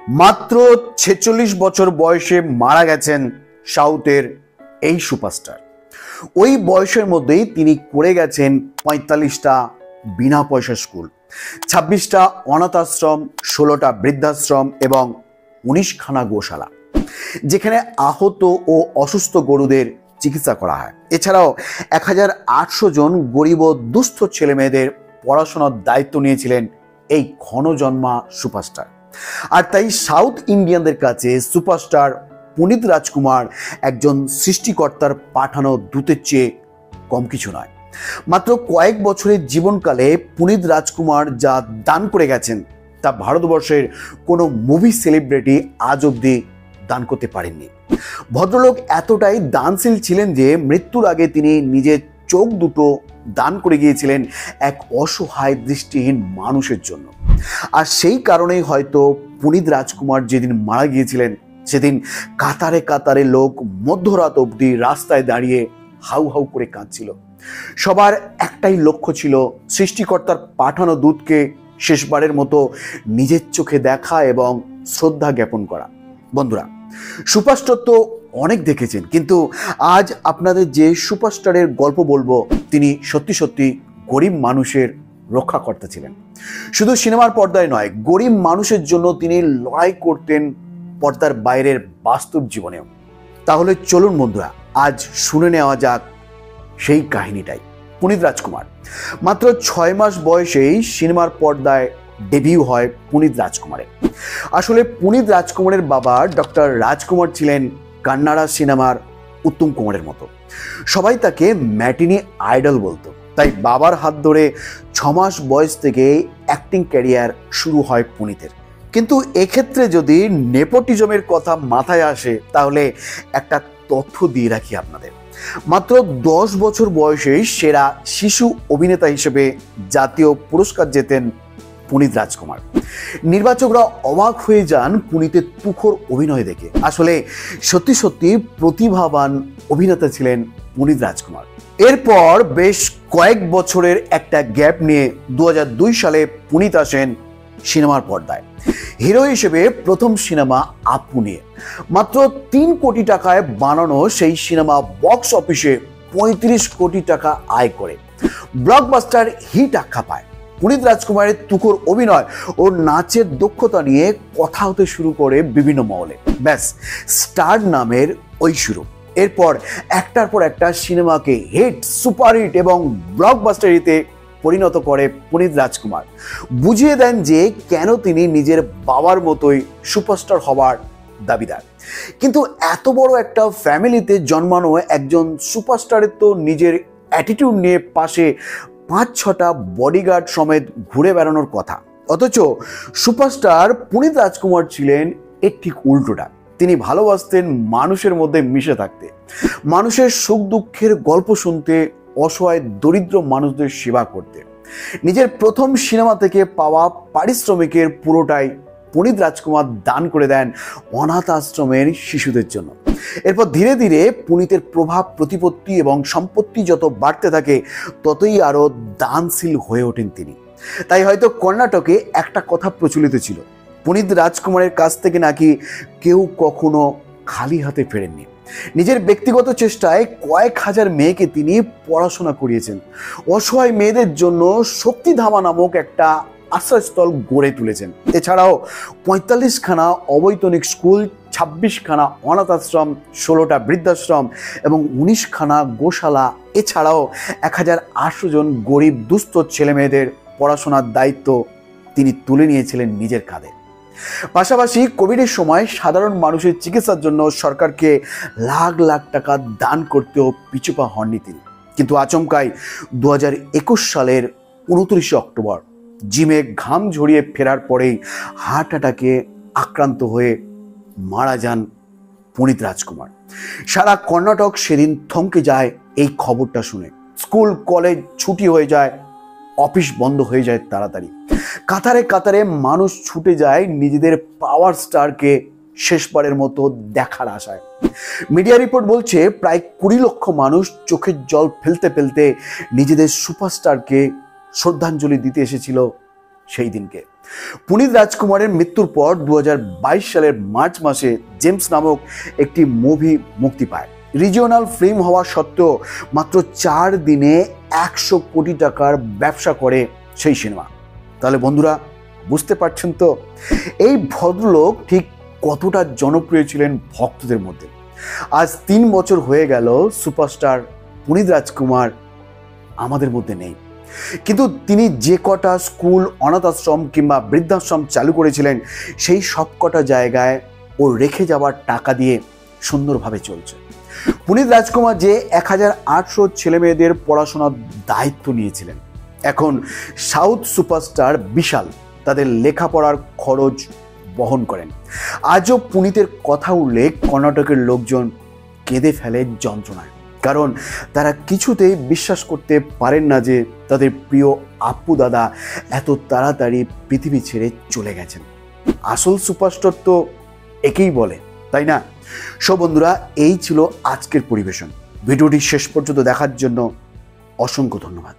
মাত্র ৪৬ বছর বয়সে মারা গেছেন সাউথের এই সুপারস্টার। ওই বয়সের মধ্যেই তিনি করে গেছেন ৪৫টা বিনা পয়সা স্কুল, ২৬টা অনাথ আশ্রম, ১৬টা বৃদ্ধাশ্রম এবং ১৯খানা গোশালা, যেখানে আহত ও অসুস্থ গরুদের চিকিৎসা করা হয়। এছাড়াও ১৮০০ জন গরিব ও দুস্থ ছেলে মেয়েদের পড়াশোনার দায়িত্ব নিয়েছিলেন এই ক্ষণজন্মা সুপারস্টার। আর তাই সাউথ ইন্ডিয়ানদের কাছে সুপারস্টার পুনিত রাজকুমার একজন সৃষ্টিকর্তার পাঠানো দূতের চেয়ে কম কিছু নয়। মাত্র কয়েক বছরের জীবনকালে পুনিত রাজকুমার যা দান করে গেছেন তা ভারতবর্ষের কোনো মুভি সেলিব্রিটি আজ অবধি দান করতে পারেননি। ভদ্রলোক এতটাই দানশীল ছিলেন যে মৃত্যুর আগে তিনি নিজের চোখ দুটো দান করে গিয়েছিলেন এক অসহায় দৃষ্টিহীন মানুষের জন্য। আর সেই কারণেই হয়তো পুনিত রাজকুমার যেদিন মারা গিয়েছিলেন সেদিন কাতারে কাতারে লোক মধ্যরাত অবধি রাস্তায় দাঁড়িয়ে হাউ হাউ করে কাঁদছিল। সবার একটাই লক্ষ্য ছিল সৃষ্টিকর্তার পাঠানো দূতকে শেষবারের মতো নিজের চোখে দেখা এবং শ্রদ্ধা জ্ঞাপন করা। বন্ধুরা, সুপারস্টার তো অনেক দেখেছেন, কিন্তু আজ আপনাদের যে সুপারস্টারের গল্প বলবো তিনি সত্যি সত্যি গরিব মানুষের রক্ষাকর্তা ছিলেন। শুধু সিনেমার পর্দায় নয়, গরিব মানুষের জন্য তিনি লড়াই করতেন পর্দার বাইরের বাস্তব জীবনেও। তাহলে চলুন বন্ধুরা, আজ শুনে নেওয়া যাক সেই কাহিনীটাই। পুনিত রাজকুমার মাত্র ৬ মাস বয়সেই সিনেমার পর্দায় ডেবিউ হয় পুনিত রাজকুমারের। আসলে পুনিত রাজকুমারের বাবা ডক্টর রাজকুমার ছিলেন কান্নাড়া সিনেমার উত্তম কুমারের মতো। সবাই তাকে ম্যাটিনি আইডল বলতো। তাই বাবার হাত ধরে ৬ মাস বয়স থেকে অ্যাক্টিং ক্যারিয়ার শুরু হয় পুনিতের। কিন্তু এক্ষেত্রে যদি নেপোটিজমের কথা মাথায় আসে তাহলে একটা তথ্য দিয়ে রাখি আপনাদের। মাত্র ১০ বছর বয়সেই সেরা শিশু অভিনেতা হিসেবে জাতীয় পুরস্কার জেতেন পুনিত রাজকুমার। নির্বাচকরা অবাক হয়ে যান পুনিতের তুখোড় অভিনয় দেখে। আসলে সত্যি সত্যি প্রতিভাবান অভিনেতা ছিলেন পুনিত রাজকুমার। এরপর বেশ কয়েক বছরের একটা গ্যাপ নিয়ে ২০০২ সালে পুনিত আসেন সিনেমার পর্দায় হিরো হিসেবে প্রথম সিনেমা আপু নিয়ে। মাত্র ৩ কোটি টাকায় বানানো সেই সিনেমা বক্স অফিসে ৩৫ কোটি টাকা আয় করে ব্লকবাস্টার হিট আখ্যা পায়। পুনিত রাজকুমারের তুখোড় অভিনয় ও নাচের দক্ষতা নিয়ে কথা হতে শুরু করে বিভিন্ন মহলে। ব্যাস, স্টার নামের ওই শুরু। এরপর একটার পর একটা সিনেমাকে হিট, সুপারহিট এবং ব্লকবাস্টারিতে পরিণত করে পুনিত রাজকুমার। বুঝিয়ে দেন যে কেন তিনি নিজের বাবার মতোই সুপারস্টার হবার দাবিদার। কিন্তু এত বড় একটা ফ্যামিলিতে জন্মানো একজন সুপারস্টারের তো নিজের অ্যাটিটিউড নিয়ে পাশে ৫-৬টা বডিগার্ড সমেত ঘুরে বেড়ানোর কথা। অথচ সুপারস্টার পুনিত রাজকুমার ছিলেন এর ঠিক উল্টোটা। তিনি ভালোবাসতেন মানুষের মধ্যে মিশে থাকতে, মানুষের সুখ দুঃখের গল্প শুনতে, অসহায় দরিদ্র মানুষদের সেবা করতে। নিজের প্রথম সিনেমা থেকে পাওয়া পারিশ্রমিকের পুরোটাই পুনিত রাজকুমার দান করে দেন অনাথ আশ্রমের শিশুদের জন্য। এরপর ধীরে ধীরে পুনিতের প্রভাব, প্রতিপত্তি এবং সম্পত্তি যত বাড়তে থাকে ততই আরও দানশীল হয়ে ওঠেন তিনি। তাই হয়তো কর্ণাটকে একটা কথা প্রচলিত ছিল, পুনিত রাজকুমারের কাছ থেকে নাকি কেউ কখনো খালি হাতে ফেরেননি। নিজের ব্যক্তিগত চেষ্টায় কয়েক হাজার মেয়েকে তিনি পড়াশোনা করিয়েছেন। অসহায় মেয়েদের জন্য শক্তিধামা নামক একটা আশ্রয়স্থল গড়ে তুলেছেন। এছাড়াও ৪৫খানা অবৈতনিক স্কুল, ২৬খানা অনাথ আশ্রম, ১৬টা বৃদ্ধাশ্রম এবং ১৯খানা গোশালা, এছাড়াও ১৮০০ জন গরিব দুস্থ ছেলেমেয়েদের পড়াশোনার দায়িত্ব তিনি তুলে নিয়েছিলেন নিজের কাঁধে। পাশাপাশি কোভিডের সময় সাধারণ মানুষের চিকিৎসার জন্য সরকারকে লাখ লাখ টাকা দান করতেও পিছুপা হননি তিনি। কিন্তু আচমকাই ২০২১ সালের ২৯ অক্টোবর জিমে ঘাম ঝরিয়ে ফেরার পরেই হার্ট অ্যাটাকে আক্রান্ত হয়ে মারা যান পুনিত রাজকুমার। সারা কর্ণাটক সেদিন থমকে যায় এই খবরটা শুনে। স্কুল কলেজ ছুটি হয়ে যায়, অফিস বন্ধ হয়ে যায় তাড়াতাড়ি। কাতারে কাতারে মানুষ ছুটে যায় নিজেদের পাওয়ার স্টারকে শেষবারের মতো দেখার আশায়। মিডিয়া রিপোর্ট বলছে প্রায় ২০ লক্ষ মানুষ চোখের জল ফেলতে ফেলতে নিজেদের সুপারস্টারকে শ্রদ্ধাঞ্জলি দিতে এসেছিল সেই দিনকে। পুনিত রাজকুমারের মৃত্যুর পর 2022 সালের মার্চ মাসে জেমস নামক একটি মুভি মুক্তি পায়। রিজিওনাল ফিল্ম হওয়া সত্ত্বেও মাত্র 4 দিনে 100 কোটি টাকার ব্যবসা করে সেই সিনেমা। তাহলে বন্ধুরা বুঝতে পারছেন তো এই ভদ্রলোক ঠিক কতটা জনপ্রিয় ছিলেন ভক্তদের মধ্যে। আজ 3 বছর হয়ে গেল সুপারস্টার পুনিত রাজকুমার আমাদের মধ্যে নেই, কিন্তু তিনি যে কটা স্কুল, অনাথ আশ্রম কিংবা বৃদ্ধাশ্রম চালু করেছিলেন সেই সব কটা জায়গায় ও রেখে যাওয়ার টাকা দিয়ে সুন্দরভাবে চলছে। পুনিত রাজকুমার যে 1800 ছেলেমেয়েদের পড়াশোনার দায়িত্ব নিয়েছিলেন, এখন সাউথ সুপারস্টার বিশাল তাদের লেখাপড়ার খরচ বহন করেন। আজও পুনিতের কথা উঠলে কর্ণাটকের লোকজন কেঁদে ফেলে যন্ত্রণায়, কারণ তারা কিছুতেই বিশ্বাস করতে পারেন না যে তাদের প্রিয় আপ্পু দাদা এত তাড়াতাড়ি পৃথিবী ছেড়ে চলে গেছেন। আসল সুপারস্টার তো একেই বলে, তাই না? সো বন্ধুরা, এই ছিল আজকের পরিবেশন। ভিডিওটি শেষ পর্যন্ত দেখার জন্য অসংখ্য ধন্যবাদ।